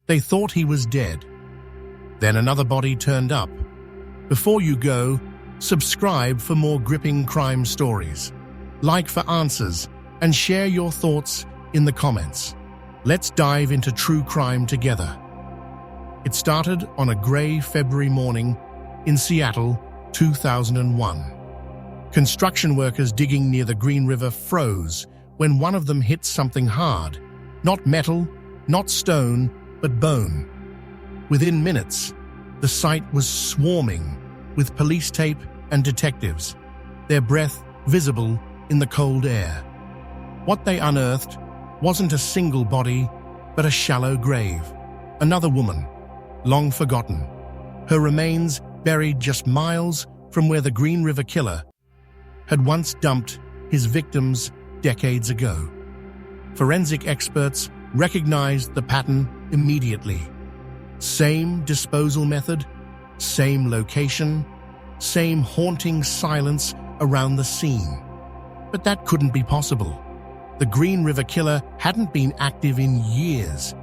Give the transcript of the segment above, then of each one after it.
They thought he was dead. Then another body turned up. Before you go, subscribe for more gripping crime stories. Like for answers and share your thoughts in the comments. Let's dive into true crime together. It started on a gray February morning in Seattle, 2001. Construction workers digging near the Green River froze when one of them hit something hard. Not metal, not stone, but bone. Within minutes, the site was swarming with police tape and detectives, their breath visible in the cold air. What they unearthed wasn't a single body, but a shallow grave. Another woman, long forgotten. Her remains buried just miles from where the Green River killer had once dumped his victims decades ago. Forensic experts recognized the pattern immediately. Same disposal method, same location, same haunting silence around the scene. But that couldn't be possible. The Green River killer hadn't been active in years.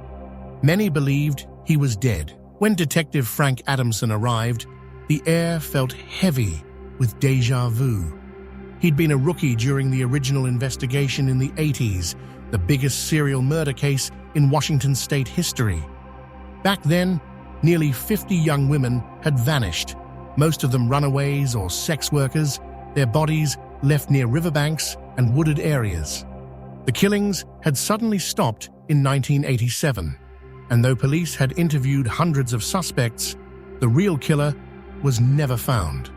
Many believed he was dead. When Detective Frank Adamson arrived, the air felt heavy with déjà vu. He'd been a rookie during the original investigation in the 80s, the biggest serial murder case in Washington state history. Back then, nearly 50 young women had vanished, most of them runaways or sex workers, their bodies left near riverbanks and wooded areas. The killings had suddenly stopped in 1987, and though police had interviewed hundreds of suspects, the real killer was never found.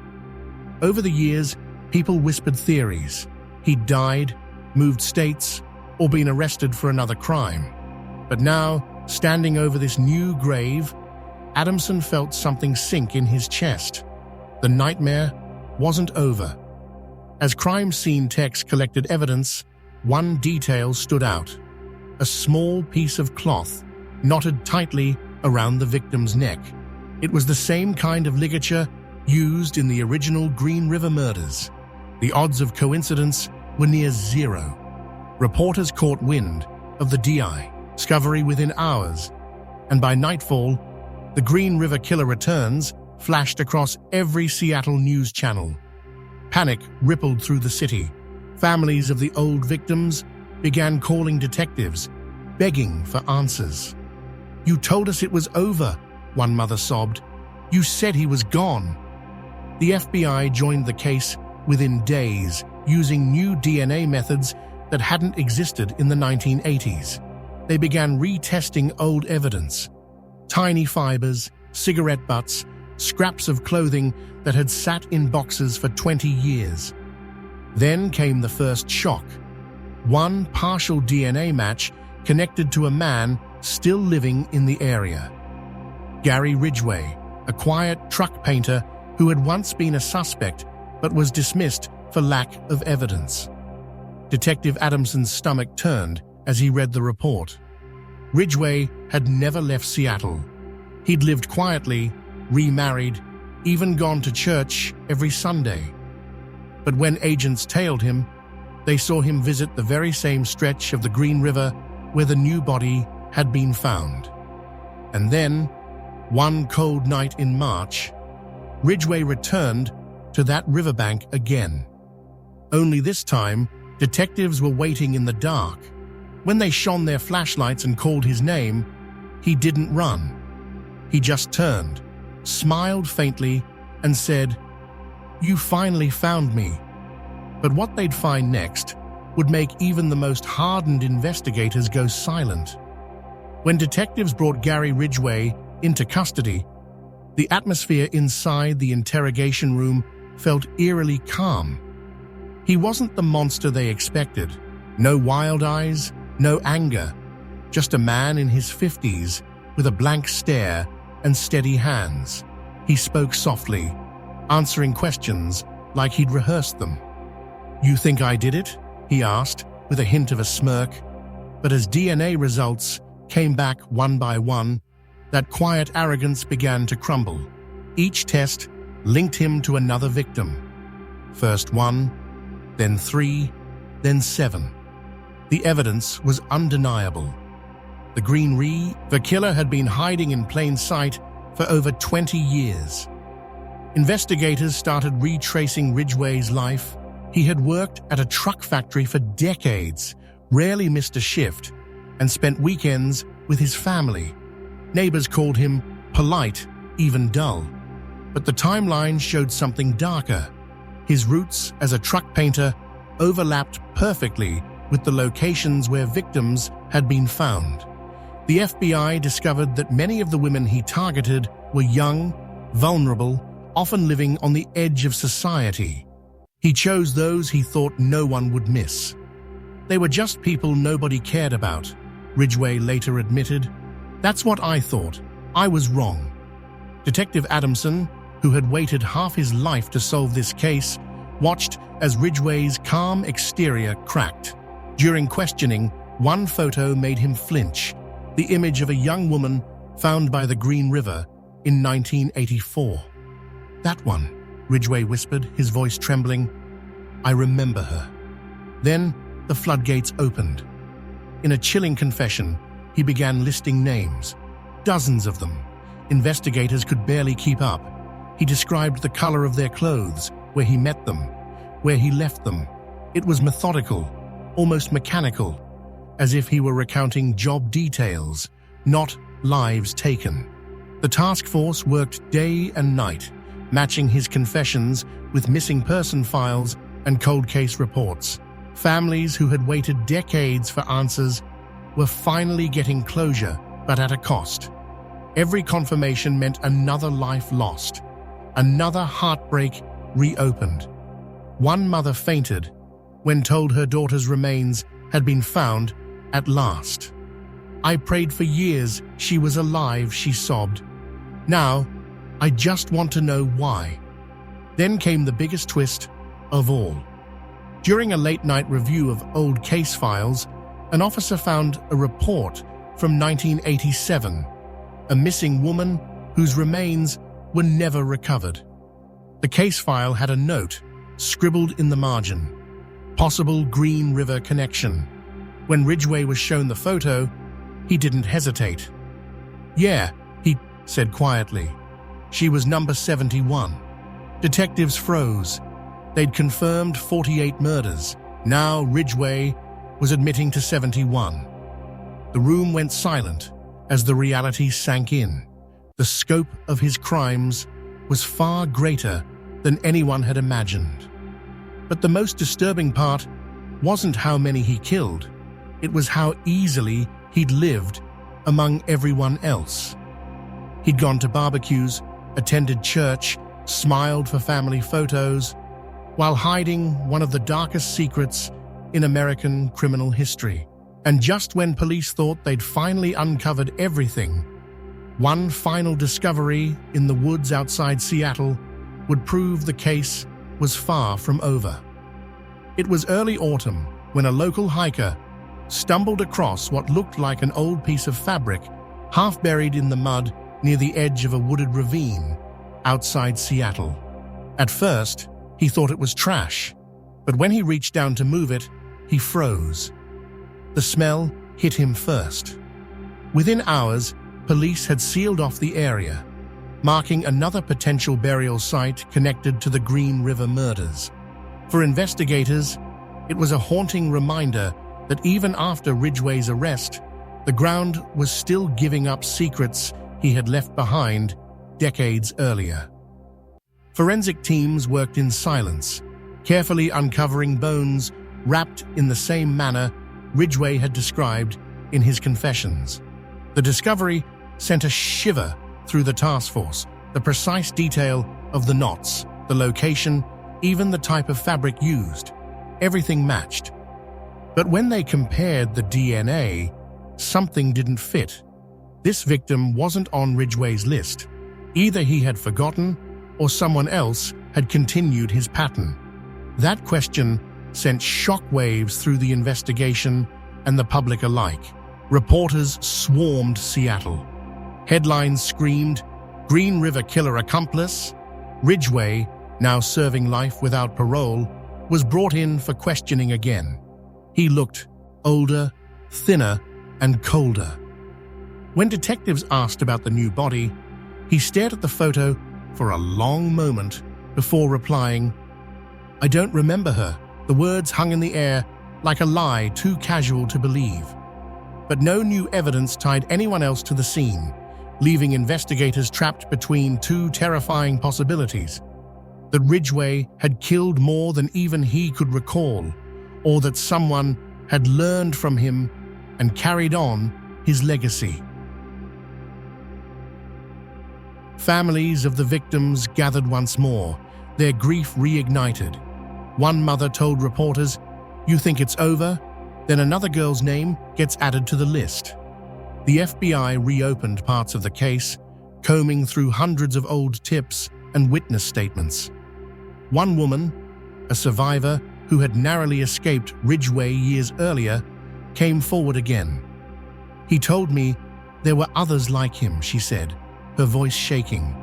Over the years, people whispered theories. He'd died, moved states, or been arrested for another crime. But now, standing over this new grave, Adamson felt something sink in his chest. The nightmare wasn't over. As crime scene techs collected evidence, one detail stood out: a small piece of cloth knotted tightly around the victim's neck. It was the same kind of ligature used in the original Green River murders. The odds of coincidence were near zero. Reporters caught wind of the discovery within hours, and by nightfall, the Green River killer returns flashed across every Seattle news channel. Panic rippled through the city. Families of the old victims began calling detectives, begging for answers. "You told us it was over," one mother sobbed. "You said he was gone." The FBI joined the case within days, using new DNA methods that hadn't existed in the 1980s. They began retesting old evidence: tiny fibers, cigarette butts, scraps of clothing that had sat in boxes for 20 years. Then came the first shock. One partial DNA match connected to a man still living in the area. Gary Ridgway, a quiet truck painter who had once been a suspect but was dismissed for lack of evidence. Detective Adamson's stomach turned as he read the report. Ridgway had never left Seattle. He'd lived quietly, remarried, even gone to church every Sunday. But when agents tailed him, they saw him visit the very same stretch of the Green River where the new body had been found. And then, one cold night in March, Ridgway returned to that riverbank again. Only this time, detectives were waiting in the dark. When they shone their flashlights and called his name, he didn't run. He just turned, smiled faintly, and said, "You finally found me." But what they'd find next would make even the most hardened investigators go silent. When detectives brought Gary Ridgway into custody, the atmosphere inside the interrogation room felt eerily calm. He wasn't the monster they expected. No wild eyes, no anger, just a man in his 50s with a blank stare and steady hands. He spoke softly, answering questions like he'd rehearsed them. "You think I did it?" he asked, with a hint of a smirk. But as DNA results came back one by one, that quiet arrogance began to crumble. Each test linked him to another victim. First 1, then 3, then 7. The evidence was undeniable. The Green River killer had been hiding in plain sight for over 20 years. Investigators started retracing Ridgway's life. He had worked at a truck factory for decades, rarely missed a shift, and spent weekends with his family. Neighbors called him polite, even dull. But the timeline showed something darker. His roots as a truck painter overlapped perfectly with the locations where victims had been found. The FBI discovered that many of the women he targeted were young, vulnerable, often living on the edge of society. He chose those he thought no one would miss. They were just people nobody cared about, Ridgway later admitted. That's what I thought. I was wrong. Detective Adamson, who had waited half his life to solve this case, watched as Ridgway's calm exterior cracked. During questioning, one photo made him flinch, the image of a young woman found by the Green River in 1984. "That one," Ridgway whispered, his voice trembling. "I remember her." Then the floodgates opened. In a chilling confession, he began listing names, dozens of them. Investigators could barely keep up. He described the color of their clothes, where he met them, where he left them. It was methodical, almost mechanical, as if he were recounting job details, not lives taken. The task force worked day and night, matching his confessions with missing person files and cold case reports. Families who had waited decades for answers were finally getting closure, but at a cost. Every confirmation meant another life lost, another heartbreak reopened. One mother fainted when told her daughter's remains had been found at last. "I prayed for years she was alive," she sobbed. "Now, I just want to know why." Then came the biggest twist of all. During a late-night review of old case files, an officer found a report from 1987, a missing woman whose remains were never recovered. The case file had a note scribbled in the margin: possible Green River connection. When Ridgway was shown the photo, he didn't hesitate. "Yeah," he said quietly. "She was number 71. Detectives froze. They'd confirmed 48 murders. Now Ridgway was admitting to 71. The room went silent as the reality sank in. The scope of his crimes was far greater than anyone had imagined. But the most disturbing part wasn't how many he killed. It was how easily he'd lived among everyone else. He'd gone to barbecues, attended church, smiled for family photos, while hiding one of the darkest secrets in American criminal history. And just when police thought they'd finally uncovered everything, one final discovery in the woods outside Seattle would prove the case was far from over. It was early autumn when a local hiker stumbled across what looked like an old piece of fabric, half buried in the mud near the edge of a wooded ravine outside Seattle. At first, he thought it was trash, but when he reached down to move it, he froze. The smell hit him first. Within hours, police had sealed off the area, marking another potential burial site connected to the Green River murders. For investigators, it was a haunting reminder that even after Ridgway's arrest, the ground was still giving up secrets he had left behind decades earlier. Forensic teams worked in silence, carefully uncovering bones wrapped in the same manner Ridgway had described in his confessions. The discovery sent a shiver through the task force. The precise detail of the knots, the location, even the type of fabric used, everything matched. But when they compared the DNA, something didn't fit. This victim wasn't on Ridgway's list. Either he had forgotten or someone else had continued his pattern. That question sent shockwaves through the investigation and the public alike. Reporters swarmed Seattle. Headlines screamed, "Green River killer accomplice." Ridgway, now serving life without parole, was brought in for questioning again. He looked older, thinner, and colder. When detectives asked about the new body, he stared at the photo for a long moment before replying, "I don't remember her." The words hung in the air like a lie too casual to believe. But no new evidence tied anyone else to the scene, leaving investigators trapped between two terrifying possibilities: that Ridgway had killed more than even he could recall, or that someone had learned from him and carried on his legacy. Families of the victims gathered once more, their grief reignited. One mother told reporters, "You think it's over?" Then another girl's name gets added to the list. The FBI reopened parts of the case, combing through hundreds of old tips and witness statements. One woman, a survivor who had narrowly escaped Ridgway years earlier, came forward again. "He told me there were others like him," she said, her voice shaking.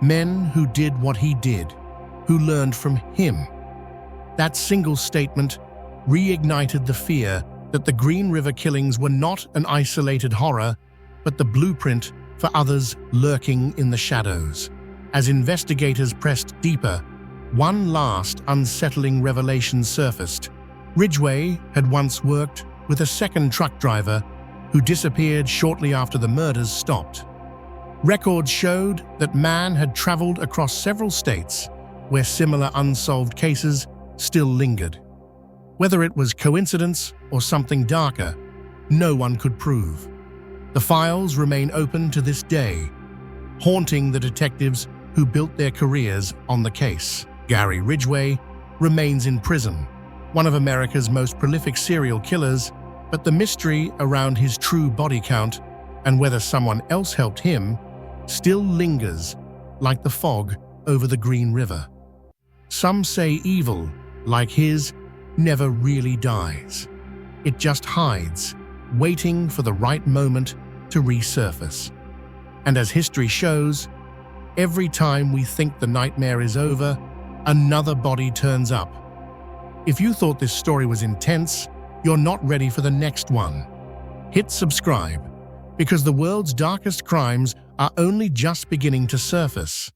"Men who did what he did, who learned from him." That single statement reignited the fear that the Green River killings were not an isolated horror, but the blueprint for others lurking in the shadows. As investigators pressed deeper, one last unsettling revelation surfaced. Ridgway had once worked with a second truck driver who disappeared shortly after the murders stopped. Records showed that man had traveled across several states where similar unsolved cases still lingered. Whether it was coincidence or something darker, no one could prove. The files remain open to this day, haunting the detectives who built their careers on the case. Gary Ridgway remains in prison, one of America's most prolific serial killers, but the mystery around his true body count and whether someone else helped him still lingers like the fog over the Green River. Some say evil, like his, never really dies. It just hides, waiting for the right moment to resurface. And as history shows, every time we think the nightmare is over, another body turns up. If you thought this story was intense, you're not ready for the next one. Hit subscribe, because the world's darkest crimes are only just beginning to surface.